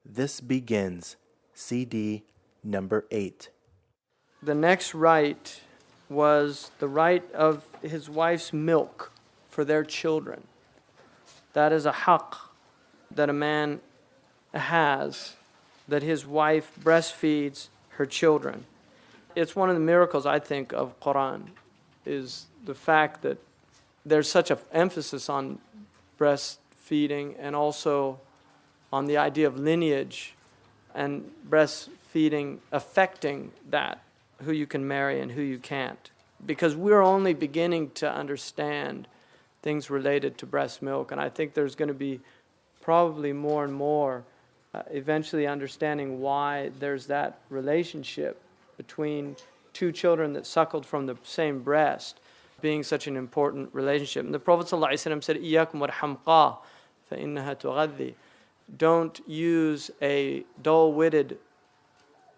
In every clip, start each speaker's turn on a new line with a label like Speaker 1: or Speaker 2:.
Speaker 1: This begins CD number 8.
Speaker 2: The next right was the right of his wife's milk for their children. That is a haqq that a man has, that his wife breastfeeds her children. It's one of the miracles, I think, of Qur'an, is the fact that there's such an emphasis on breastfeeding and also on the idea of lineage and breastfeeding affecting that, who you can marry and who you can't. Because we're only beginning to understand things related to breast milk, and I think there's going to be probably more and more eventually understanding why there's that relationship between two children that suckled from the same breast being such an important relationship. And the Prophet ﷺ said, إِيَّاكُمْ وَالْحَمْقَى فَإِنَّهَا تُغَذِّي. Don't use a dull-witted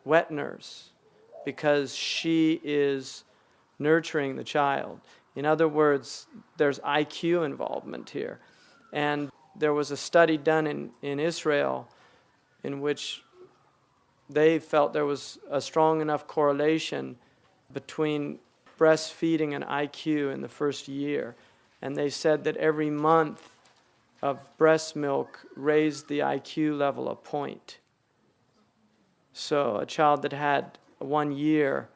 Speaker 2: wet nurse because she is nurturing the child. In other words, there's IQ involvement here. And there was a study done in Israel in which they felt there was a strong enough correlation between breastfeeding and IQ in the first year. And they said that every month of breast milk raised the IQ level a point. So a child that had 1 year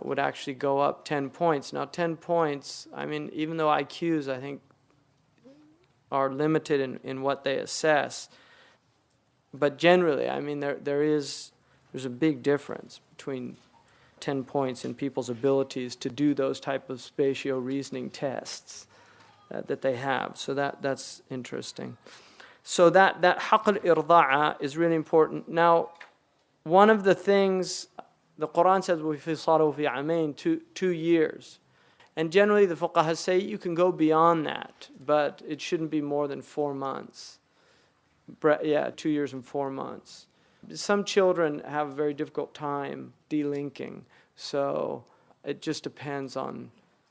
Speaker 2: would actually go up 10 points. Now 10 points, I mean, even though IQs, I think, are limited in what they assess, but generally, I mean, there's a big difference between 10 points in people's abilities to do those type of spatio-reasoning tests that they have. So that's interesting. So that haqq al-irda'a is really important. Now, one of the things, the Qur'an says, وَفِصَالُهُ فِي عَامَيْنِ 2 years. And generally the fuqaha say you can go beyond that, but it shouldn't be more than 4 months. 2 years and 4 months. Some children have a very difficult time delinking, so it just depends on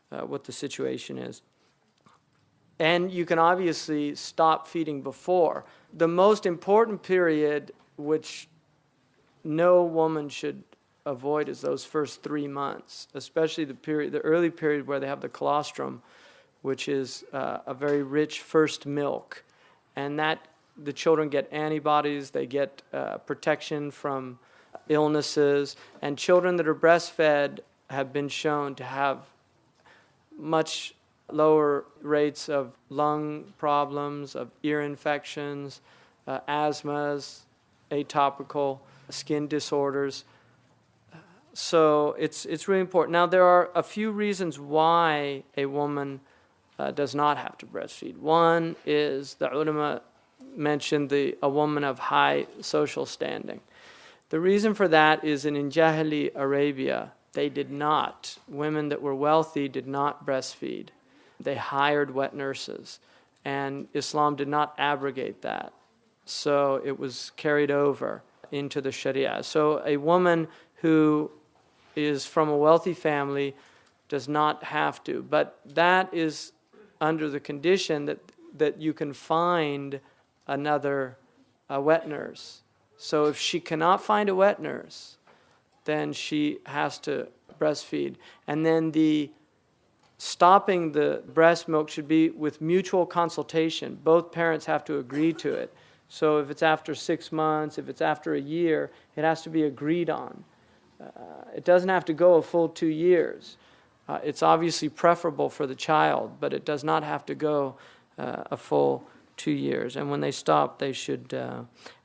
Speaker 2: what the situation is. And you can obviously stop feeding before. The most important period, which no woman should avoid, is those first 3 months, especially the early period where they have the colostrum, which is a very rich first milk, and that the children get antibodies, they get protection from illnesses, and children that are breastfed have been shown to have much lower rates of lung problems, of ear infections, asthmas, atopical skin disorders. So it's really important. Now, there are a few reasons why a woman does not have to breastfeed. One is the ulama mentioned a woman of high social standing. The reason for that is in Jahili Arabia, they did not. Women that were wealthy did not breastfeed. They hired wet nurses, and Islam did not abrogate that. So it was carried over into the Sharia. So a woman who is from a wealthy family does not have to. But that is under the condition that you can find another wet nurse. So if she cannot find a wet nurse, then she has to breastfeed. And then the stopping the breast milk should be with mutual consultation. Both parents have to agree to it. So if it's after 6 months, if it's after a year, it has to be agreed on. It doesn't have to go a full 2 years. It's obviously preferable for the child, but it does not have to go a full 2 years. And when they stop, they should.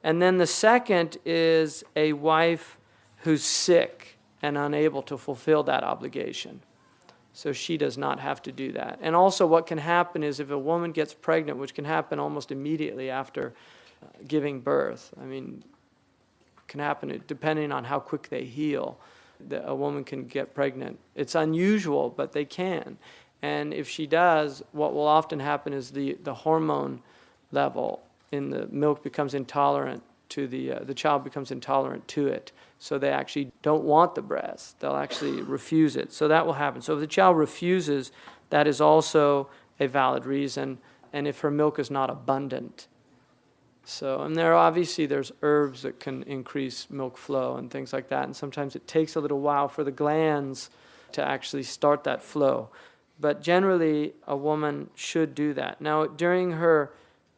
Speaker 2: And then the second is a wife who's sick and unable to fulfill that obligation. So she does not have to do that. And also what can happen is if a woman gets pregnant, which can happen almost immediately after giving birth, I mean, can happen depending on how quick they heal, a woman can get pregnant. It's unusual, but they can. And if she does, what will often happen is the hormone level in the milk becomes intolerant to the child becomes intolerant to it. So they actually don't want the breast. They'll actually refuse it. So that will happen. So if the child refuses, that is also a valid reason. And if her milk is not abundant. So, and there's herbs that can increase milk flow and things like that. And sometimes it takes a little while for the glands to actually start that flow. But generally, a woman should do that. Now, during her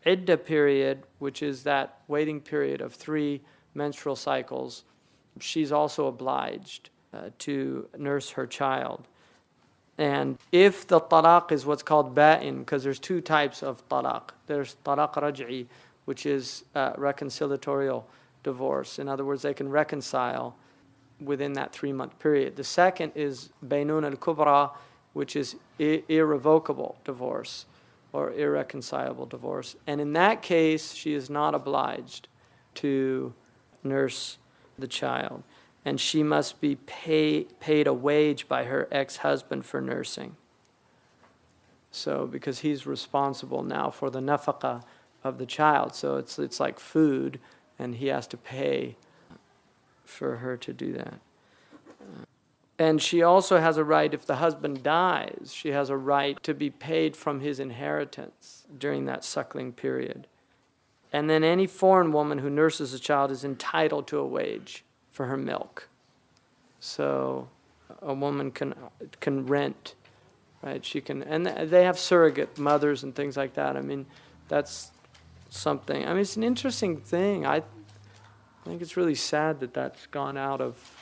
Speaker 2: iddah period, which is that waiting period of 3 menstrual cycles, she's also obliged to nurse her child. And if the talaq is what's called ba'in, because there's 2 types of talaq. There's talaq raj'i, which is reconciliatorial divorce. In other words, they can reconcile within that 3-month period. The second is baynun al-kubra, which is irrevocable divorce or irreconcilable divorce. And in that case, she is not obliged to nurse the child. And she must be paid a wage by her ex-husband for nursing. So, because he's responsible now for the nafaqah of the child. So it's like food, and he has to pay for her to do that. And she also has a right, if the husband dies, she has a right to be paid from his inheritance during that suckling period. And then any foreign woman who nurses a child is entitled to a wage for her milk. So a woman can rent, right? She can, and they have surrogate mothers and things like that. I mean, that's something. I mean, it's an interesting thing. I think it's really sad that that's gone out of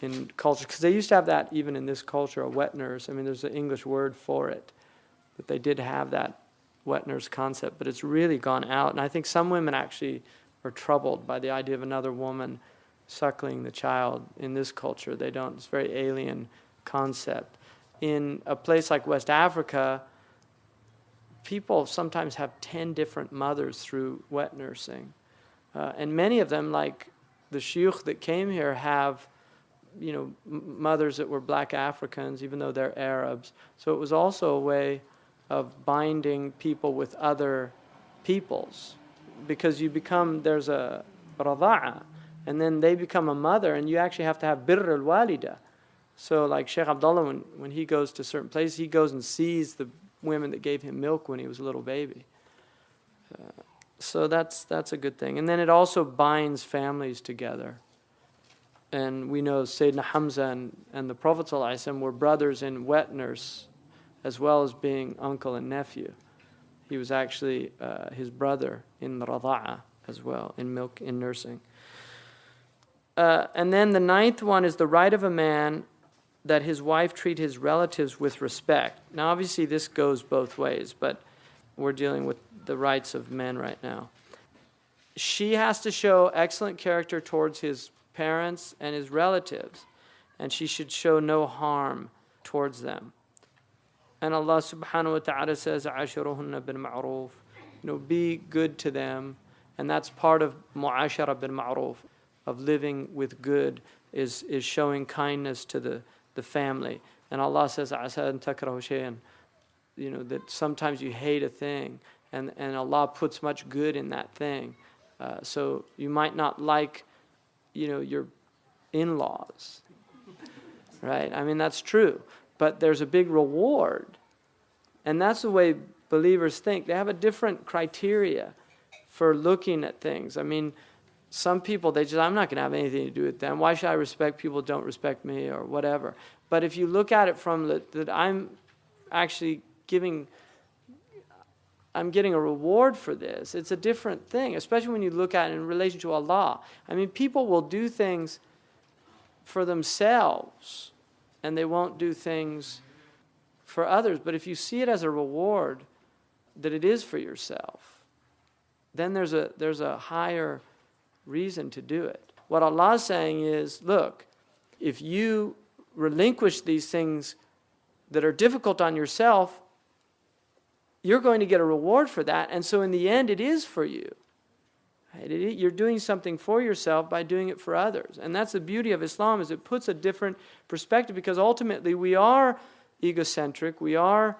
Speaker 2: in culture, because they used to have that even in this culture, a wet nurse. I mean, there's an English word for it, but they did have that wet nurse concept, but it's really gone out. And I think some women actually are troubled by the idea of another woman suckling the child in this culture. They don't, it's a very alien concept. In a place like West Africa, people sometimes have 10 different mothers through wet nursing. And many of them, like the Shaykh that came here, have mothers that were black Africans, even though they're Arabs. So it was also a way of binding people with other peoples, because there's a rada'a, and then they become a mother, and you actually have to have birr al-walida. So like Shaykh Abdullah, when he goes to certain places, he goes and sees the women that gave him milk when he was a little baby. So that's a good thing. And then it also binds families together. And we know Sayyidina Hamza and the Prophet ﷺ were brothers in wet nurse, as well as being uncle and nephew. He was actually his brother in the rada'a as well, in milk, in nursing. And then the 9th one is the right of a man that his wife treat his relatives with respect. Now, obviously, this goes both ways, but we're dealing with the rights of men right now. She has to show excellent character towards his parents and his relatives, and she should show no harm towards them. And Allah subhanahu wa ta'ala says, "Ashiruhunna bil ma'ruf." Be good to them, and that's part of mu'ashara bil ma'ruf, of living with good, is showing kindness to the family. And Allah says, "Asa an takrahu shay'an," that sometimes you hate a thing, and Allah puts much good in that thing. So you might not like your in-laws, right? I mean, that's true. But there's a big reward. And that's the way believers think. They have a different criteria for looking at things. I mean, some people, I'm not going to have anything to do with them. Why should I respect people who don't respect me, or whatever? But if you look at it from that I'm actually I'm getting a reward for this, it's a different thing, especially when you look at it in relation to Allah. I mean, people will do things for themselves, and they won't do things for others. But if you see it as a reward, that it is for yourself, then there's a higher reason to do it. What Allah is saying is, look, if you relinquish these things that are difficult on yourself, you're going to get a reward for that. And so in the end, it is for you. Right? You're doing something for yourself by doing it for others. And that's the beauty of Islam, is it puts a different perspective, because ultimately we are egocentric. We are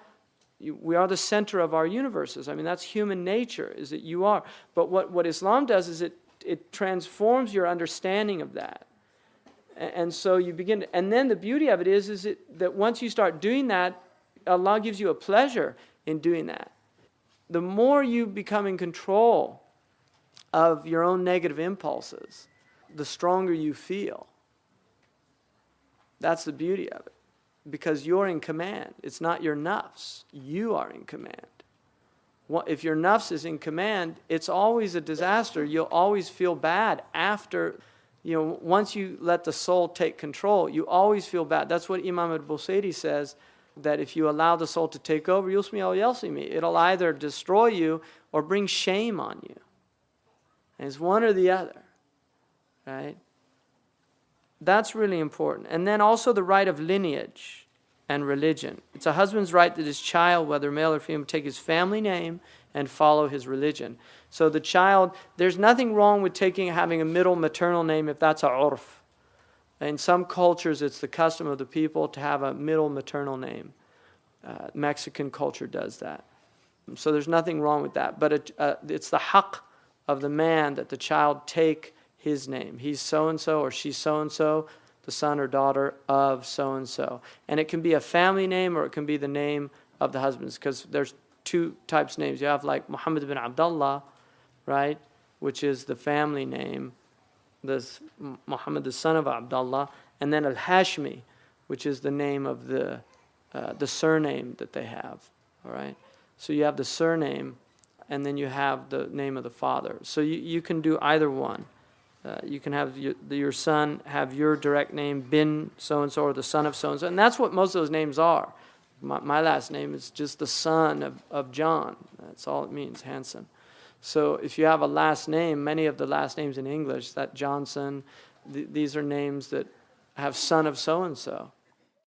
Speaker 2: the center of our universes. I mean, that's human nature, is that you are. But what Islam does is it transforms your understanding of that. And so you begin to, and then the beauty of it is that once you start doing that, Allah gives you a pleasure in doing that. The more you become in control of your own negative impulses, the stronger you feel. That's the beauty of it. Because you're in command. It's not your nafs. You are in command. If your nafs is in command, it's always a disaster. You'll always feel bad after, once you let the soul take control, you always feel bad. That's what Imam al-Busayri says, that if you allow the soul to take over, it'll either destroy you or bring shame on you. And it's one or the other, right? That's really important. And then also the right of lineage and religion. It's a husband's right that his child, whether male or female, take his family name and follow his religion. So the child, there's nothing wrong with having a middle maternal name if that's a urf. In some cultures, it's the custom of the people to have a middle maternal name. Mexican culture does that. So there's nothing wrong with that. But it's the haqq of the man that the child take his name. He's so-and-so or she's so-and-so, the son or daughter of so-and-so. And it can be a family name or it can be the name of the husbands, because there's two types of names. You have like Muhammad bin Abdullah, right, which is the family name, this Muhammad, the son of Abdullah, and then Al-Hashmi, which is the name of the surname that they have, all right? So you have the surname, and then you have the name of the father. So you can do either one. You can have your son have your direct name, bin so-and-so, or the son of so-and-so. And that's what most of those names are. My last name is just the son of John. That's all it means, Hanson. So if you have a last name, many of the last names in English, that Johnson, these are names that have son of so-and-so.